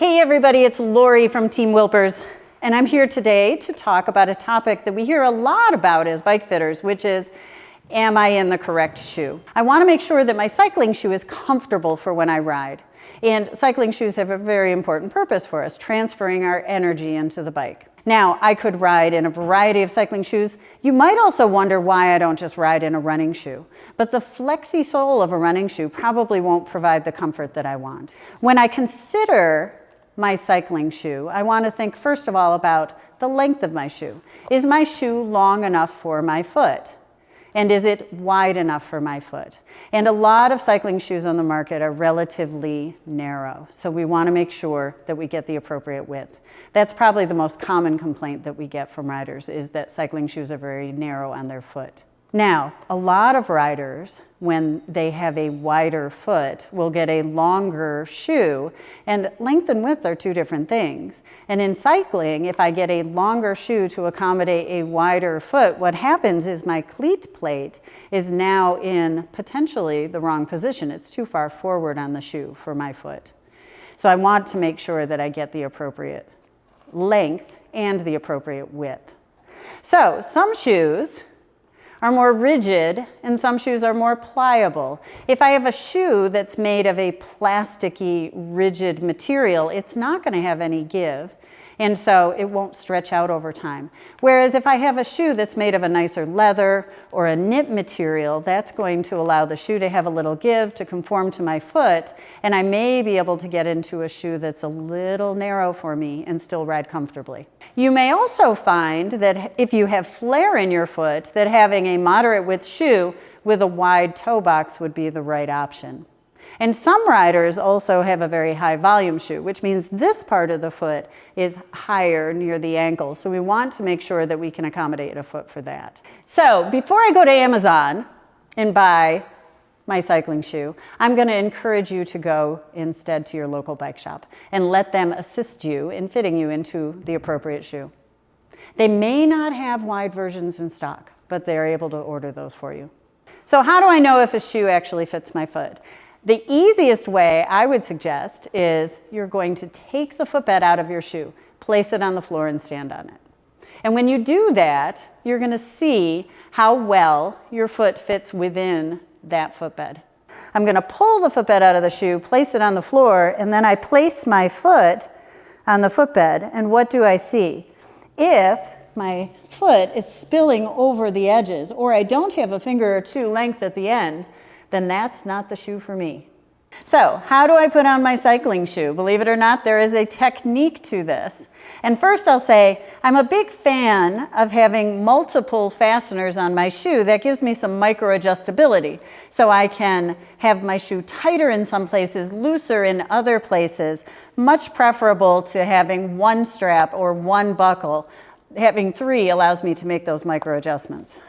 Hey everybody, it's Lori from Team Wilpers, and I'm here today to talk about a topic that we hear a lot about as bike fitters, which is, am I in the correct shoe? I want to make sure that my cycling shoe is comfortable for when I ride. And cycling shoes have a very important purpose for us, transferring our energy into the bike. Now, I could ride in a variety of cycling shoes. You might also wonder why I don't just ride in a running shoe. But the flexy sole of a running shoe probably won't provide the comfort that I want. When I consider my cycling shoe, I want to think first of all about the length of my shoe. Is my shoe long enough for my foot? And is it wide enough for my foot? And a lot of cycling shoes on the market are relatively narrow, so we want to make sure that we get the appropriate width. That's probably the most common complaint that we get from riders, is that cycling shoes are very narrow on their foot. Now, a lot of riders, when they have a wider foot, will get a longer shoe, and length and width are two different things. And in cycling, if I get a longer shoe to accommodate a wider foot, what happens is my cleat plate is now in potentially the wrong position. It's too far forward on the shoe for my foot. So I want to make sure that I get the appropriate length and the appropriate width. So some shoes are more rigid and some shoes are more pliable. If I have a shoe that's made of a plasticky, rigid material, it's not going to have any give, and so it won't stretch out over time. Whereas if I have a shoe that's made of a nicer leather or a knit material, that's going to allow the shoe to have a little give to conform to my foot, and I may be able to get into a shoe that's a little narrow for me and still ride comfortably. You may also find that if you have flare in your foot, that having a moderate width shoe with a wide toe box would be the right option. And some riders also have a very high volume shoe, which means this part of the foot is higher near the ankle. So we want to make sure that we can accommodate a foot for that. So before I go to Amazon and buy my cycling shoe, I'm going to encourage you to go instead to your local bike shop and let them assist you in fitting you into the appropriate shoe. They may not have wide versions in stock, but they're able to order those for you. So how do I know if a shoe actually fits my foot? The easiest way I would suggest is you're going to take the footbed out of your shoe, place it on the floor and stand on it. And when you do that, you're going to see how well your foot fits within that footbed. I'm going to pull the footbed out of the shoe, place it on the floor, and then I place my foot on the footbed, and what do I see? If my foot is spilling over the edges, or I don't have a finger or two length at the end, then that's not the shoe for me. So, how do I put on my cycling shoe? Believe it or not, there is a technique to this. And first I'll say, I'm a big fan of having multiple fasteners on my shoe. That gives me some micro adjustability. So I can have my shoe tighter in some places, looser in other places, much preferable to having one strap or one buckle. Having three allows me to make those micro adjustments.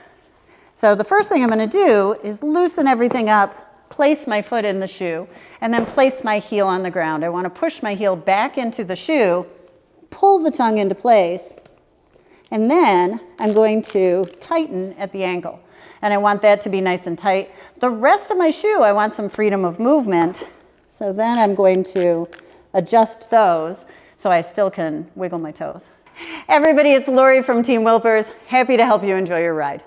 So the first thing I'm going to do is loosen everything up, place my foot in the shoe, and then place my heel on the ground. I want to push my heel back into the shoe, pull the tongue into place, and then I'm going to tighten at the ankle. And I want that to be nice and tight. The rest of my shoe, I want some freedom of movement. So then I'm going to adjust those so I still can wiggle my toes. Everybody, it's Lori from Team Wilpers. Happy to help you enjoy your ride.